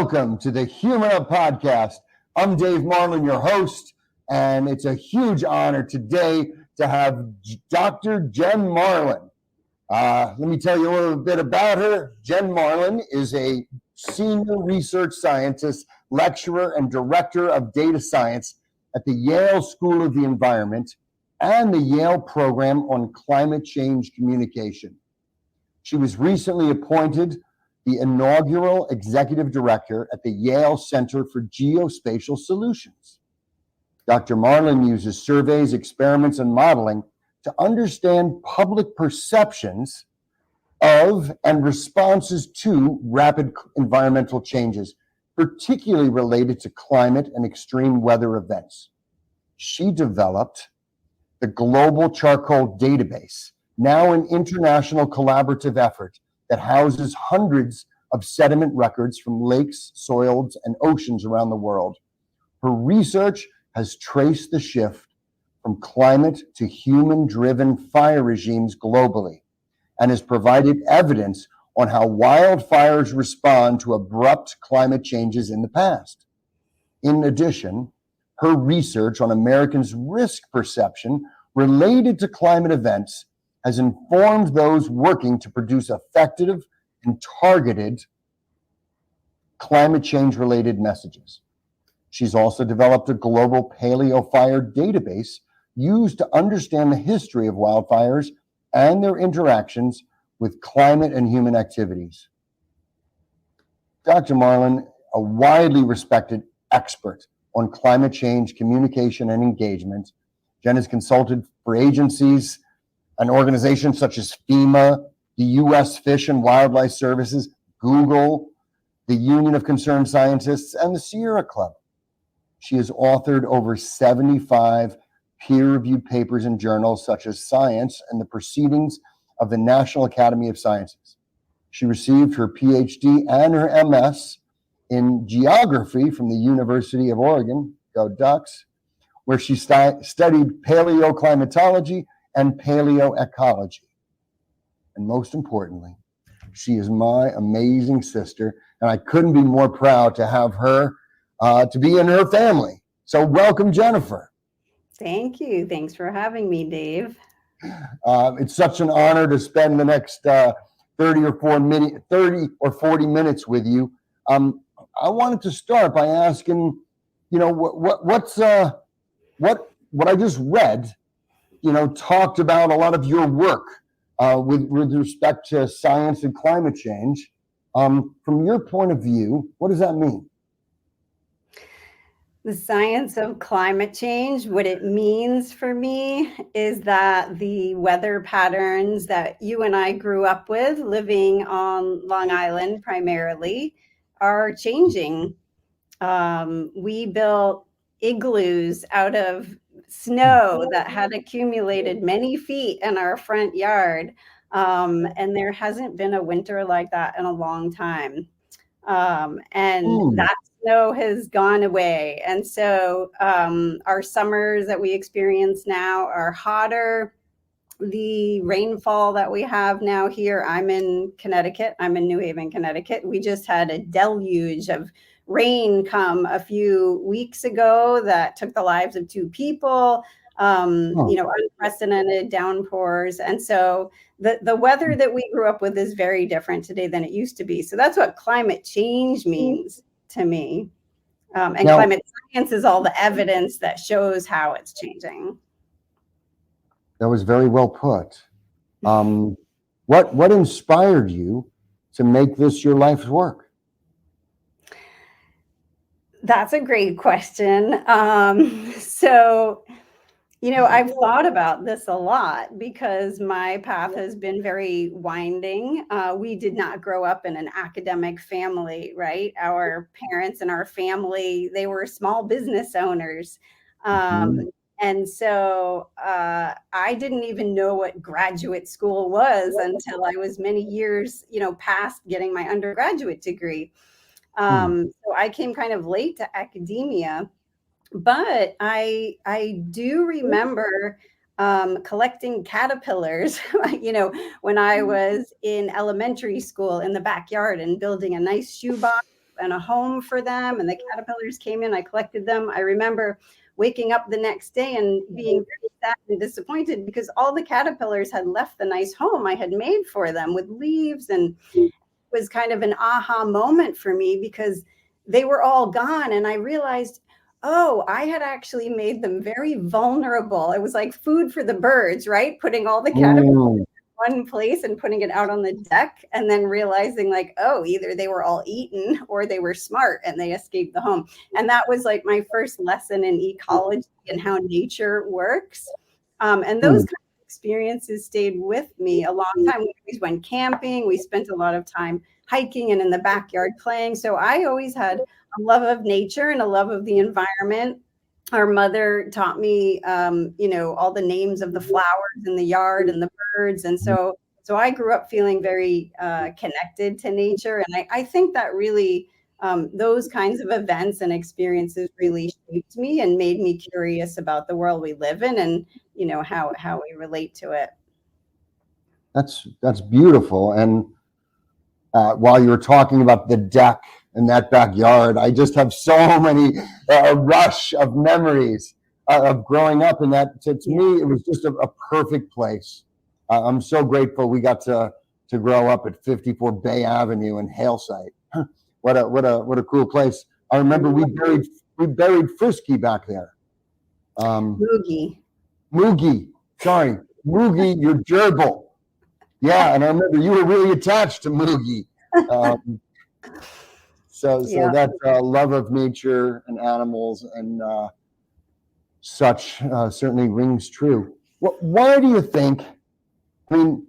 welcome to the Human Up Podcast. I'm Dave Marlon, your host, and it's a huge honor today to have Dr. Jenn Marlon. Let me tell you a little bit about her. Jenn Marlon is a senior research scientist, lecturer, and director of data science at the Yale School of the Environment and the Yale Program on Climate Change Communication. She was recently appointed the inaugural executive director at the Yale Center for Geospatial Solutions. Dr. Marlon uses surveys, experiments, and modeling to understand public perceptions of and responses to rapid environmental changes, particularly related to climate and extreme weather events. She developed the Global Charcoal Database, now an international collaborative effort that houses hundreds of sediment records from lakes, soils, and oceans around the world. Her research has traced the shift from climate to human-driven fire regimes globally and has provided evidence on how wildfires respond to abrupt climate changes in the past. In addition, her research on Americans' risk perception related to climate events has informed those working to produce effective and targeted climate change-related messages. She's also developed a global paleo fire database used to understand the history of wildfires and their interactions with climate and human activities. Dr. Marlon, a widely respected expert on climate change, communication, and engagement. Jenn has consulted for agencies and organizations such as FEMA, the U.S. Fish and Wildlife Services, Google, the Union of Concerned Scientists, and the Sierra Club. She has authored over 75 peer-reviewed papers in journals such as Science and the Proceedings of the National Academy of Sciences. She received her PhD and her MS in geography from the University of Oregon, go Ducks, where she studied paleoclimatology and paleoecology. And most importantly, she is my amazing sister, and I couldn't be more proud to have her to be in her family. So welcome, Jennifer. Thank you. Thanks for having me, Dave. It's such an honor to spend the next 30 or 40 minutes with you. I wanted to start by asking, what I just read, talked about a lot of your work with respect to science and climate change. From your point of view, what does that mean? The science of climate change, what it means for me is that the weather patterns that you and I grew up with, living on Long Island primarily, are changing. We built igloos out of snow that had accumulated many feet in our front yard. And there hasn't been a winter like that in a long time. That snow has gone away. And so our summers that we experience now are hotter. The rainfall that we have now here, I'm in Connecticut. I'm in New Haven, Connecticut. We just had a deluge of rain come a few weeks ago that took the lives of 2 people, unprecedented downpours. And so the weather that we grew up with is very different today than it used to be. So that's what climate change means to me. And now, climate science is all the evidence that shows how it's changing. That was very well put. What inspired you to make this your life's work? That's a great question. I've thought about this a lot because my path has been very winding. We did not grow up in an academic family, right? Our parents and our family, they were small business owners. And so I didn't even know what graduate school was until I was many years, past getting my undergraduate degree. So I came kind of late to academia, but I do remember collecting caterpillars, when I was in elementary school in the backyard and building a nice shoebox and a home for them, and the caterpillars came in. I collected them. I remember waking up the next day and being very sad and disappointed because all the caterpillars had left the nice home I had made for them with leaves, and it was kind of an aha moment for me because they were all gone. And I realized, oh, I had actually made them very vulnerable. It was like food for the birds, right? Putting all the caterpillars in one place and putting it out on the deck, and then realizing like, oh, either they were all eaten or they were smart and they escaped the home. And that was like my first lesson in ecology and how nature works. And those kind of experiences stayed with me a long time. We always went camping. We spent a lot of time hiking and in the backyard playing. So I always had a love of nature and a love of the environment. Our mother taught me, all the names of the flowers in the yard and the birds. And so I grew up feeling very connected to nature. And I think that really, those kinds of events and experiences really shaped me and made me curious about the world we live in and, how we relate to it. That's beautiful. And while you were talking about the deck in that backyard, I just have so many rush of memories of growing up in that. To me, it was just a perfect place. I'm so grateful we got to grow up at 54 Bay Avenue in Halesite. What a cool place. I remember we buried Frisky back there. Moogie, sorry, Moogie, your gerbil. Yeah, and I remember you were really attached to Moogie. So that love of nature and animals and such certainly rings true. Why do you think? I mean,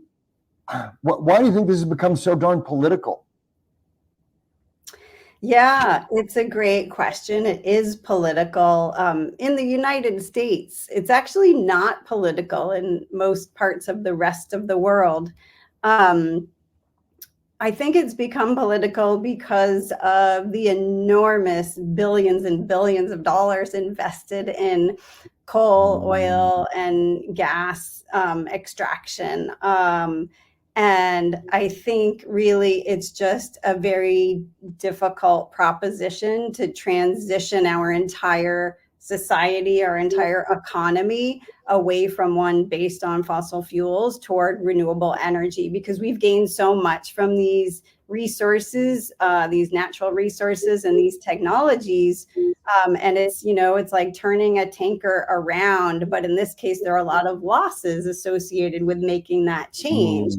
why do you think this has become so darn political? Yeah, it's a great question. It is political. In the United States, it's actually not political in most parts of the rest of the world. I think it's become political because of the enormous billions and billions of dollars invested in coal, oil, and gas extraction. And I think really it's just a very difficult proposition to transition our entire society, our entire economy away from one based on fossil fuels toward renewable energy, because we've gained so much from these resources, these natural resources and these technologies. And it's like turning a tanker around, but in this case, there are a lot of losses associated with making that change.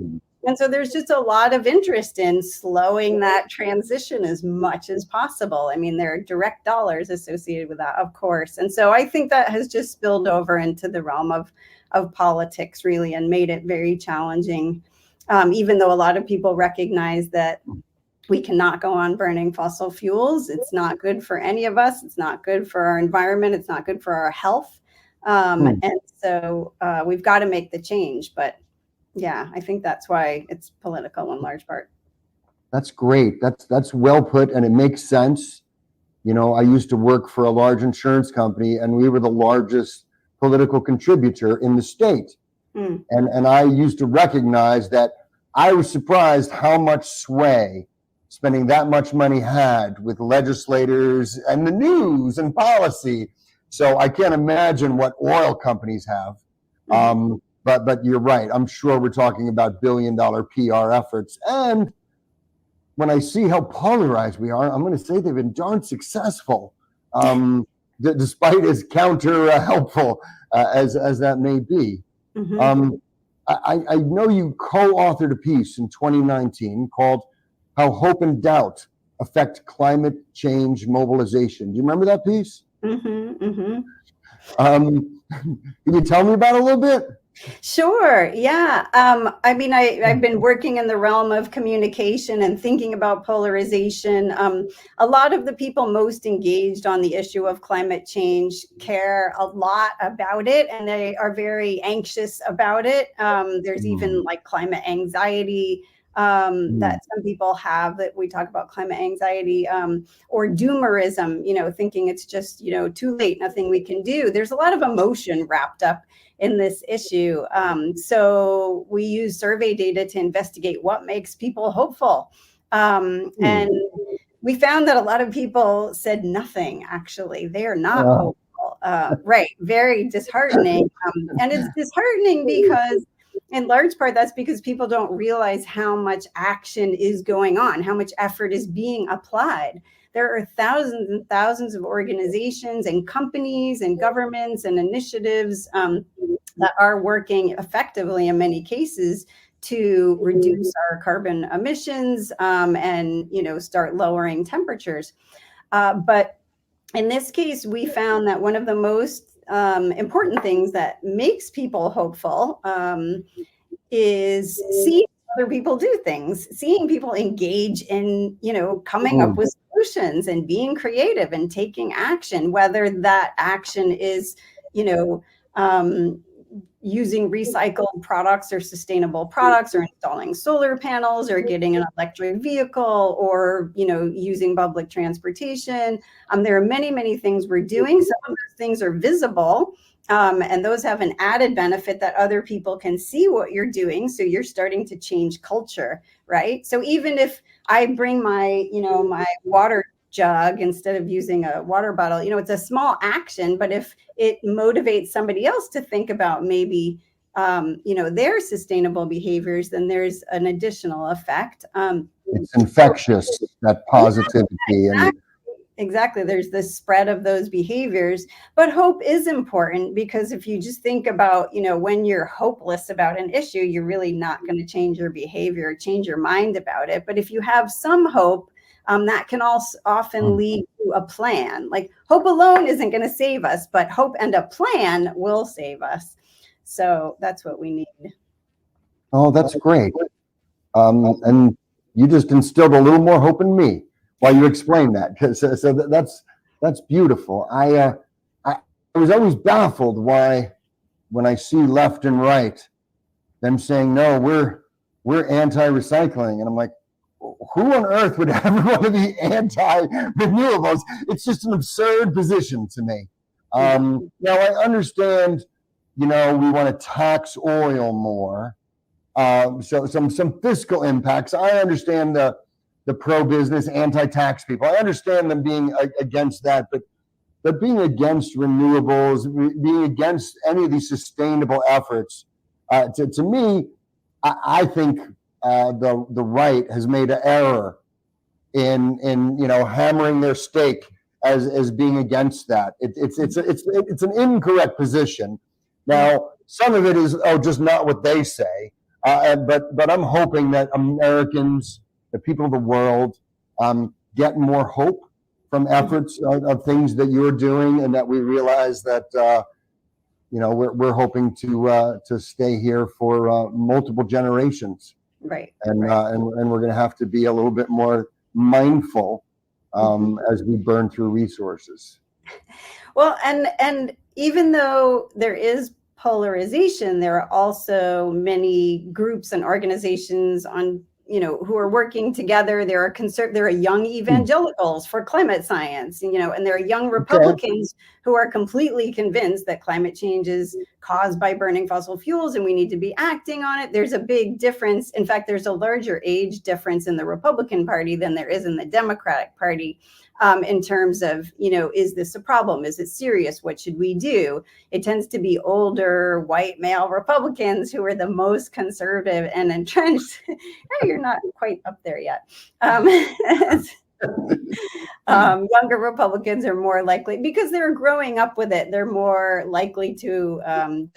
And so there's just a lot of interest in slowing that transition as much as possible. I mean, there are direct dollars associated with that, of course. And so I think that has just spilled over into the realm of politics, really, and made it very challenging, even though a lot of people recognize that we cannot go on burning fossil fuels. It's not good for any of us. It's not good for our environment. It's not good for our health. And so we've got to make the change. But yeah, I think that's why it's political in large part. That's great. That's well put, and it makes sense. I used to work for a large insurance company, and we were the largest political contributor in the state. And I used to recognize that I was surprised how much sway spending that much money had with legislators and the news and policy. So I can't imagine what oil companies have. But you're right. I'm sure we're talking about billion-dollar PR efforts. And when I see how polarized we are, I'm going to say they've been darn successful, despite as counter helpful as that may be. I know you co-authored a piece in 2019 called "How Hope and Doubt Affect Climate Change Mobilization." Do you remember that piece? Can you tell me about it a little bit? Sure. Yeah. I've been working in the realm of communication and thinking about polarization. A lot of the people most engaged on the issue of climate change care a lot about it, and they are very anxious about it. There's even like climate anxiety that some people have, that we talk about climate anxiety, or doomerism, thinking it's just, too late, nothing we can do. There's a lot of emotion wrapped up in this issue. So we use survey data to investigate what makes people hopeful. And we found that a lot of people said nothing, actually. They are not Uh, hopeful. Right. Very disheartening. And it's disheartening because, in large part, that's because people don't realize how much action is going on, how much effort is being applied. There are thousands and thousands of organizations and companies and governments and initiatives that are working effectively in many cases to reduce our carbon emissions and start lowering temperatures. But in this case, we found that one of the most important things that makes people hopeful is seeing other people do things, seeing people engage in, coming up with solutions and being creative and taking action, whether that action is, using recycled products or sustainable products, or installing solar panels, or getting an electric vehicle, or using public transportation. There are many, many things we're doing. Some of those things are visible, and those have an added benefit that other people can see what you're doing. So you're starting to change culture, right? So even if I bring my my water jug instead of using a water bottle, it's a small action, but if it motivates somebody else to think about maybe their sustainable behaviors, then there's an additional effect. it's infectious, that positivity. And Exactly. There's this spread of those behaviors, but hope is important, because if you just think about, when you're hopeless about an issue, you're really not going to change your behavior, change your mind about it. But if you have some hope, that can also often lead to a plan. Like, hope alone isn't going to save us, but hope and a plan will save us. So that's what we need. oh, that's great. And you just instilled a little more hope in me while you explained that. So that's beautiful. I was always baffled why, when I see left and right, them saying, no, we're anti-recycling, and I'm like, who on earth would ever want to be anti-renewables? It's just an absurd position to me. Now I understand, we want to tax oil more. So some fiscal impacts. I understand the pro-business, anti-tax people. I understand them being against that, but being against renewables, being against any of these sustainable efforts, to me, I think the right has made an error in hammering their stake as being against that. It's an incorrect position. Now, some of it is just not what they say, but I'm hoping that Americans, the people of the world, get more hope from efforts of things that you're doing, and that we realize that we're hoping to stay here for multiple generations. Right. And we're going to have to be a little bit more mindful as we burn through resources. Well, and even though there is polarization, there are also many groups and organizations who are working together. There are young evangelicals for climate science, and there are young Republicans who are completely convinced that climate change is caused by burning fossil fuels and we need to be acting on it. There's a big difference. In fact, there's a larger age difference in the Republican Party than there is in the Democratic Party. In terms of, is this a problem? Is it serious? What should we do? It tends to be older, white male Republicans who are the most conservative and entrenched. You're not quite up there yet. Younger Republicans are more likely, because they're growing up with it, they're more likely to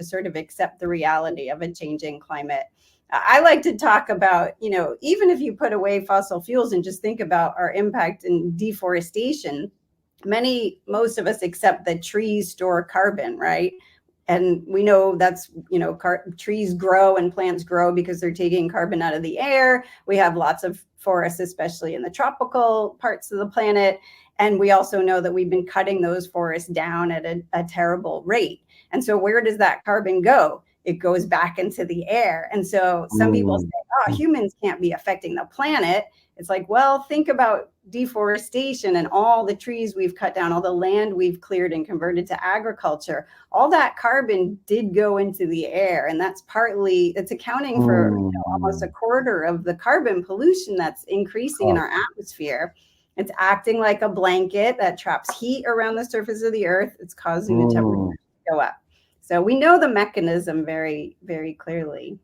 sort of accept the reality of a changing climate. I like to talk about, even if you put away fossil fuels and just think about our impact in deforestation, most of us accept that trees store carbon, right? And we know that's, trees grow and plants grow because they're taking carbon out of the air. We have lots of forests, especially in the tropical parts of the planet. And we also know that we've been cutting those forests down at a terrible rate. And so where does that carbon go? It goes back into the air. And so some people say, oh, humans can't be affecting the planet. It's like, well, think about deforestation and all the trees we've cut down, all the land we've cleared and converted to agriculture. All that carbon did go into the air. And it's accounting for almost a quarter of the carbon pollution that's increasing in our atmosphere. It's acting like a blanket that traps heat around the surface of the earth. It's causing the temperature to go up. So we know the mechanism very, very clearly.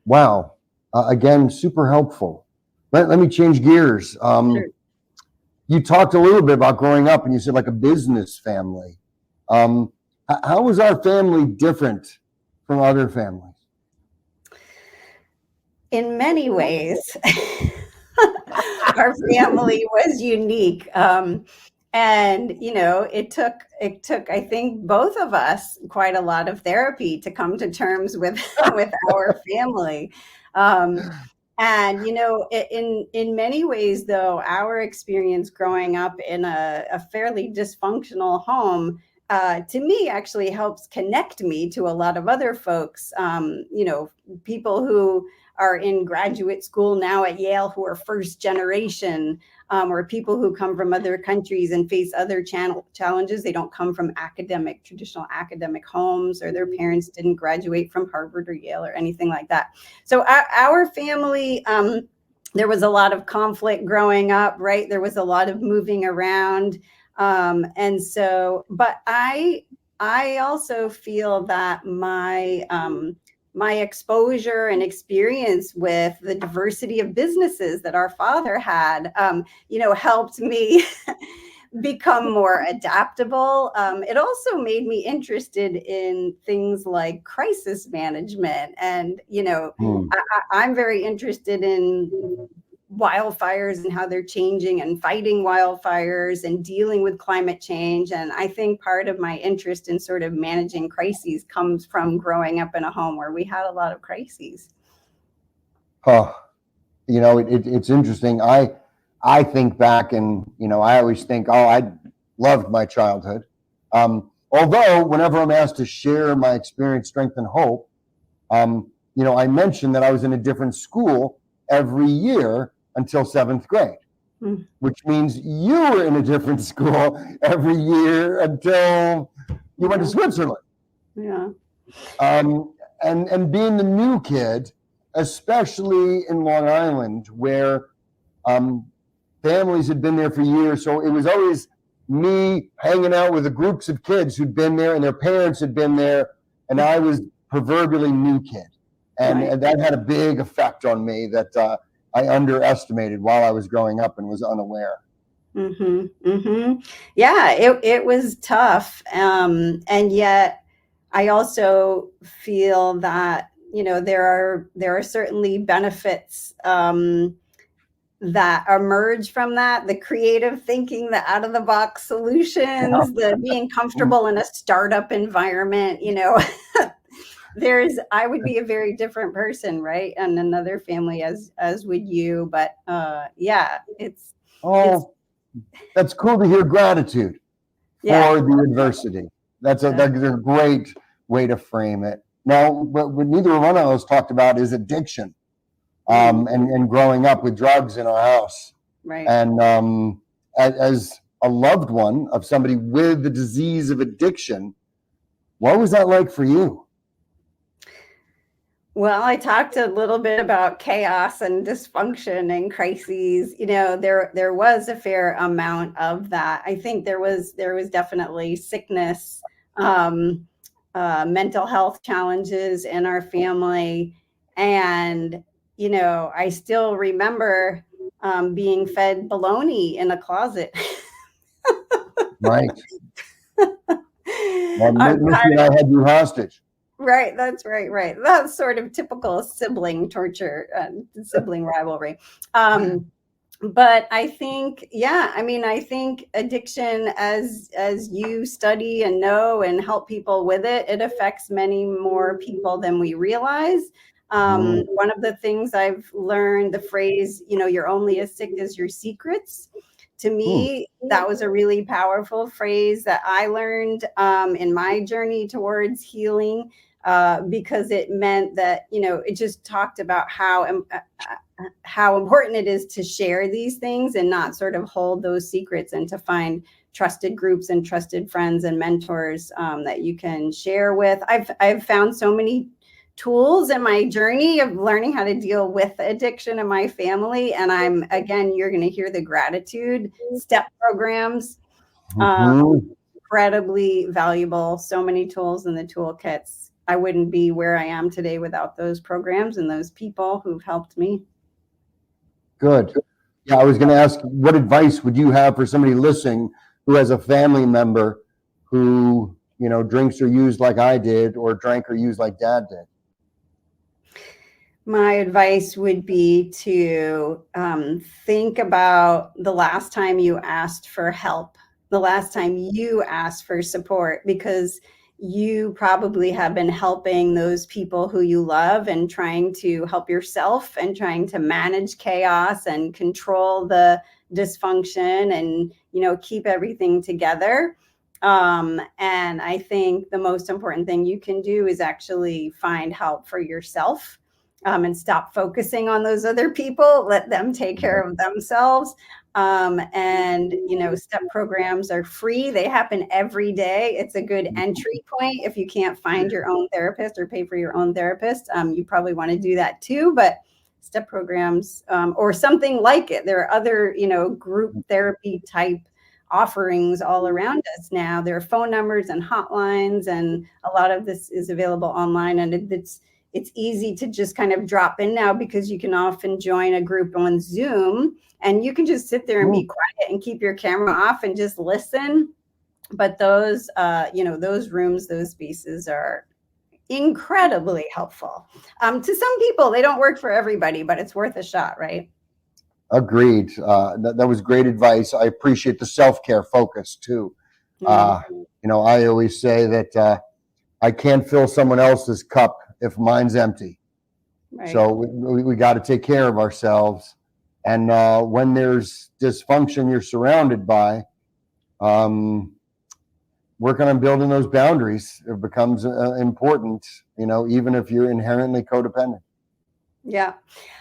Wow. Again, super helpful. Let me change gears. Sure. You talked a little bit about growing up and you said like a business family. How was our family different from other families? In many ways, our family was unique. And it took I think both of us quite a lot of therapy to come to terms with with our family. And in many ways, though, our experience growing up in a fairly dysfunctional home, to me, actually helps connect me to a lot of other folks. People who are in graduate school now at Yale who are first generation, or people who come from other countries and face other challenges. They don't come from traditional academic homes, or their parents didn't graduate from Harvard or Yale or anything like that. So our family, there was a lot of conflict growing up, right? There was a lot of moving around. And so, but I also feel that my exposure and experience with the diversity of businesses that our father had, helped me become more adaptable. It also made me interested in things like crisis management. And, I'm very interested in wildfires and how they're changing and fighting wildfires and dealing with climate change. And I think part of my interest in sort of managing crises comes from growing up in a home where we had a lot of crises. Oh, it's interesting. I think back and, I always think, I loved my childhood. Although whenever I'm asked to share my experience, strength, and hope, I mentioned that I was in a different school every year until 7th grade, which means you were in a different school every year until you went to Switzerland. Yeah. And being the new kid, especially in Long Island, where families had been there for years. So it was always me hanging out with the groups of kids who'd been there and their parents had been there. And I was proverbially new kid. And that had a big effect on me that I underestimated while I was growing up and was unaware. Yeah, it was tough. And yet I also feel that, there are certainly benefits that emerge from that, the creative thinking, the out of the box solutions, the being comfortable in a startup environment, I would be a very different person, right? And another family as would you. But it's that's cool to hear gratitude for the adversity. That's a great way to frame it. Now, what neither one of us talked about is addiction, and growing up with drugs in our house. Right. And as a loved one of somebody with the disease of addiction, what was that like for you? Well, I talked a little bit about chaos and dysfunction and crises. There was a fair amount of that. I think there was definitely sickness, mental health challenges in our family. And, I still remember being fed bologna in a closet. Right. And Missy and I had you hostage. Right, that's right. That's sort of typical sibling torture, sibling rivalry. But I think, I think addiction, as you study and know and help people with it, it affects many more people than we realize. One of the things I've learned, the phrase, you're only as sick as your secrets. To me, that was a really powerful phrase that I learned in my journey towards healing. Because it meant that, it just talked about how important it is to share these things and not sort of hold those secrets, and to find trusted groups and trusted friends and mentors that you can share with. I've found so many tools in my journey of learning how to deal with addiction in my family. And you're going to hear the gratitude step programs. Incredibly valuable. So many tools in the toolkits. I wouldn't be where I am today without those programs and those people who've helped me. Good. Yeah, I was going to ask, what advice would you have for somebody listening who has a family member who, drinks or used like I did, or drank or used like Dad did? My advice would be to think about the last time you asked for help, the last time you asked for support, because you probably have been helping those people who you love and trying to help yourself and trying to manage chaos and control the dysfunction and, keep everything together. And I think the most important thing you can do is actually find help for yourself. And stop focusing on those other people, let them take care of themselves. Step programs are free. They happen every day. It's a good entry point. If you can't find your own therapist or pay for your own therapist, you probably want to do that too. But step programs or something like it. There are other, group therapy type offerings all around us now. There are phone numbers and hotlines, and a lot of this is available online, and it's easy to just kind of drop in now because you can often join a group on Zoom and you can just sit there and be quiet and keep your camera off and just listen. But those rooms, those spaces are incredibly helpful. To some people, they don't work for everybody, but it's worth a shot, right? Agreed. That was great advice. I appreciate the self-care focus too. I always say that I can't fill someone else's cup if mine's empty. Right. So we got to take care of ourselves. And when there's dysfunction you're surrounded by, working on building those boundaries, it becomes important, even if you're inherently codependent. Yeah.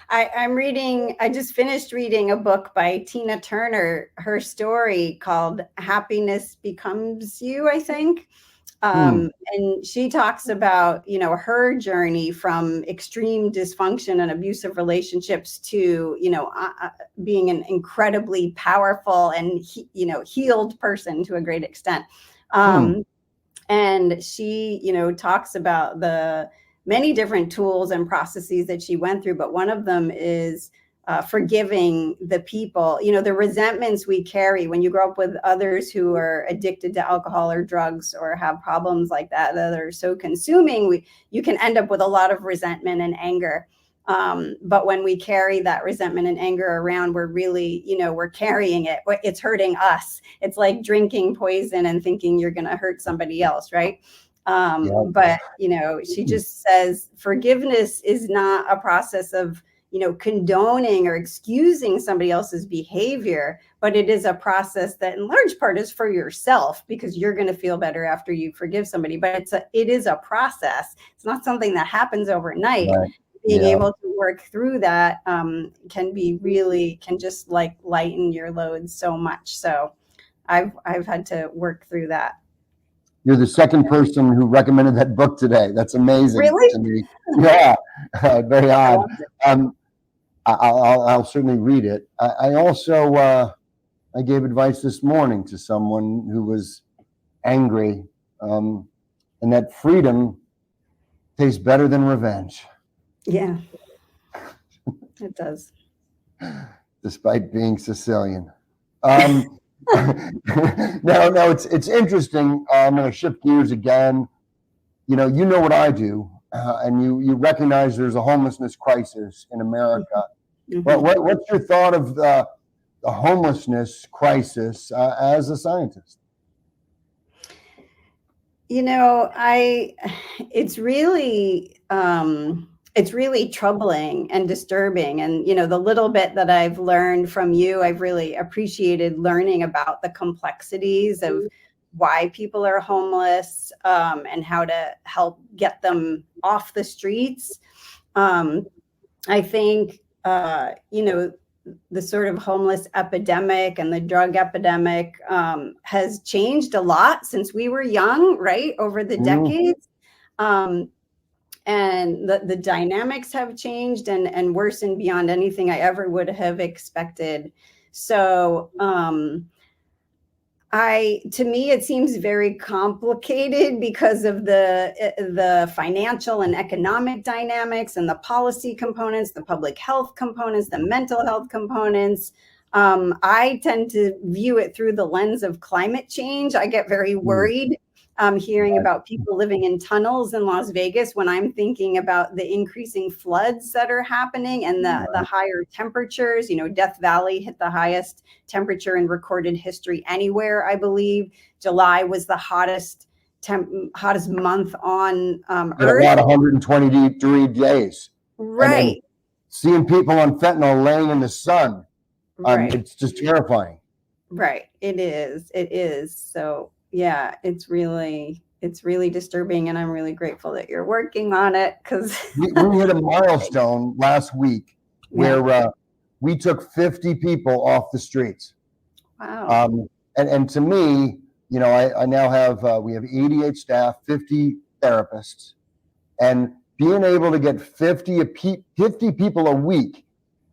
I just finished reading a book by Tina Turner, her story called Happiness Becomes You, I think. And she talks about, her journey from extreme dysfunction and abusive relationships to, being an incredibly powerful and, healed person to a great extent. And she, talks about the many different tools and processes that she went through. But one of them is forgiving the people, the resentments we carry when you grow up with others who are addicted to alcohol or drugs or have problems like that are so consuming. You can end up with a lot of resentment and anger. But when we carry that resentment and anger around, we're really, we're carrying it. It's hurting us. It's like drinking poison and thinking you're going to hurt somebody else, right? But, she just says forgiveness is not a process of, condoning or excusing somebody else's behavior, but it is a process that in large part is for yourself because you're going to feel better after you forgive somebody. But it is a process. It's not something that happens overnight. Right. Being able to work through that can just like lighten your load so much. So I've had to work through that. You're the second person who recommended that book today. That's amazing. Really? To me. Yeah, very odd. I'll certainly read it. I also I gave advice this morning to someone who was angry, and that freedom tastes better than revenge. Yeah, it does. Despite being Sicilian. No, it's interesting. I'm going to shift gears again. You know what I do, and you recognize there's a homelessness crisis in America. Mm-hmm. What's your thought of the homelessness crisis as a scientist? It's really troubling and disturbing. And, the little bit that I've learned from you, I've really appreciated learning about the complexities of why people are homeless and how to help get them off the streets. I think, the sort of homeless epidemic and the drug epidemic has changed a lot since we were young, right, over the decades. and the dynamics have changed and worsened beyond anything I ever would have expected. So to me, it seems very complicated because of the financial and economic dynamics and the policy components, the public health components, the mental health components. I tend to view it through the lens of climate change. I get very worried hearing about people living in tunnels in Las Vegas when I'm thinking about the increasing floods that are happening and the higher temperatures. Death Valley hit the highest temperature in recorded history anywhere, I believe. July was the hottest month on Earth. About 120-degree days. Right. Seeing people on fentanyl laying in the sun, it's just terrifying. Right. It is. So yeah, it's really disturbing, and I'm really grateful that you're working on it, because we hit a milestone last week where we took 50 people off the streets. Wow. And to me, I now have we have 88 staff, 50 therapists, and being able to get 50 people a week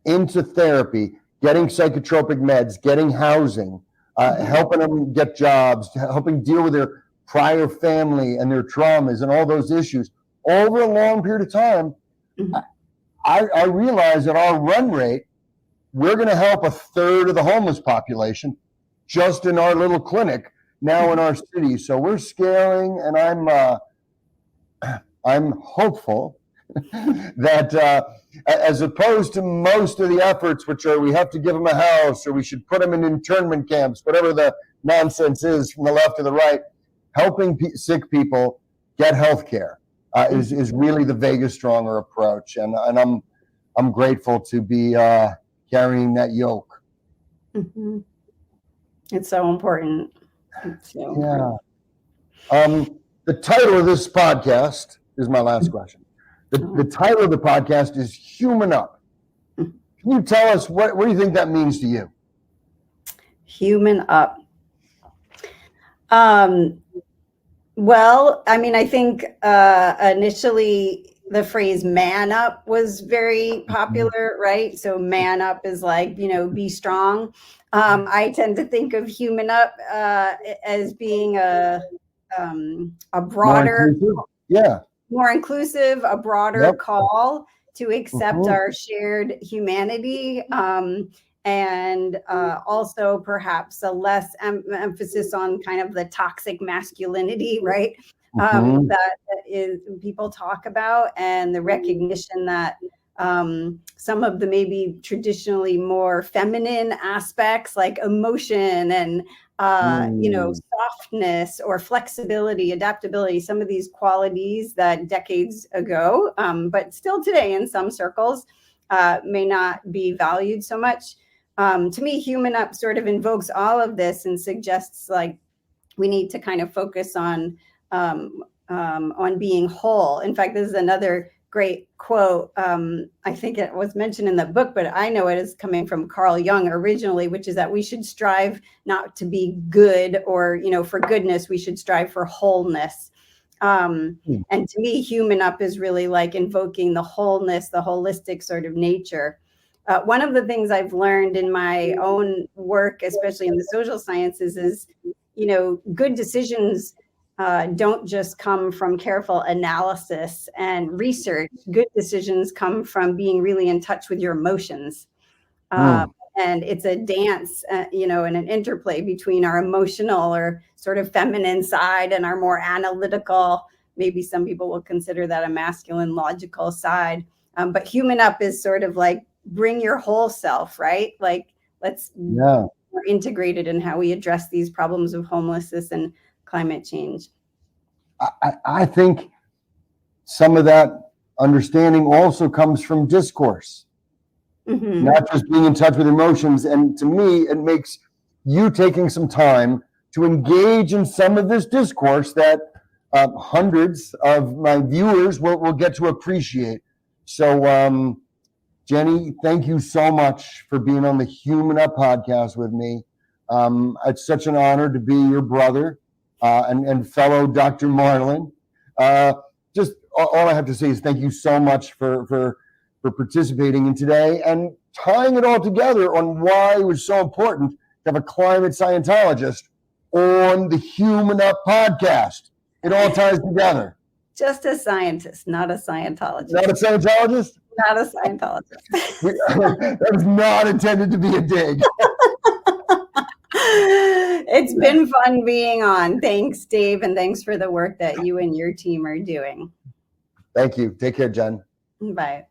into therapy, getting psychotropic meds, getting housing, helping them get jobs, helping deal with their prior family and their traumas and all those issues over a long period of time. I realize at our run rate, we're going to help a third of the homeless population just in our little clinic now in our city. So we're scaling, and I'm hopeful that as opposed to most of the efforts, which are we have to give them a house or we should put them in internment camps, whatever the nonsense is from the left to the right, helping sick people get health care is really the Vegas Stronger approach. And I'm grateful to be carrying that yoke. Mm-hmm. It's so important. The title of this podcast is my last question. The title of the podcast is Human Up. Can you tell us what do you think that means to you? Human Up. Well, I mean, I think initially the phrase man up was very popular, right? So man up is like, be strong. I tend to think of human up as being a broader, more inclusive, a broader call to accept our shared humanity, and also perhaps a less emphasis on kind of the toxic masculinity, right? That is people talk about, and the recognition that some of the maybe traditionally more feminine aspects like emotion and softness or flexibility, adaptability, some of these qualities that decades ago, but still today in some circles, may not be valued so much. To me, Human Up sort of invokes all of this and suggests like we need to kind of focus on being whole. In fact, this is another great quote. I think it was mentioned in the book, but I know it is coming from Carl Jung originally, which is that we should strive not to be good or, for goodness, we should strive for wholeness. And to me, Human Up is really like invoking the wholeness, the holistic sort of nature. One of the things I've learned in my own work, especially in the social sciences, is, good decisions don't just come from careful analysis and research. Good decisions come from being really in touch with your emotions. And it's a dance, and an interplay between our emotional or sort of feminine side and our more analytical, maybe some people will consider that a masculine, logical side. But Human Up is sort of like bring your whole self, right? Like let's we're integrated in how we address these problems of homelessness and climate change. I think some of that understanding also comes from discourse, not just being in touch with emotions. And to me, it makes you taking some time to engage in some of this discourse that hundreds of my viewers will get to appreciate. So, Jenny, thank you so much for being on the Human Up podcast with me. It's such an honor to be your brother and fellow Dr. Marlon. just all I have to say is thank you so much for participating in today and tying it all together on why it was so important to have a climate Scientologist on the Human Up podcast. It all ties together. Just a scientist, not a Scientologist. Not a Scientologist? Not a Scientologist. That was not intended to be a dig. It's been fun being on. Thanks, Dave, and thanks for the work that you and your team are doing. Thank you. Take care, Jenn. Bye.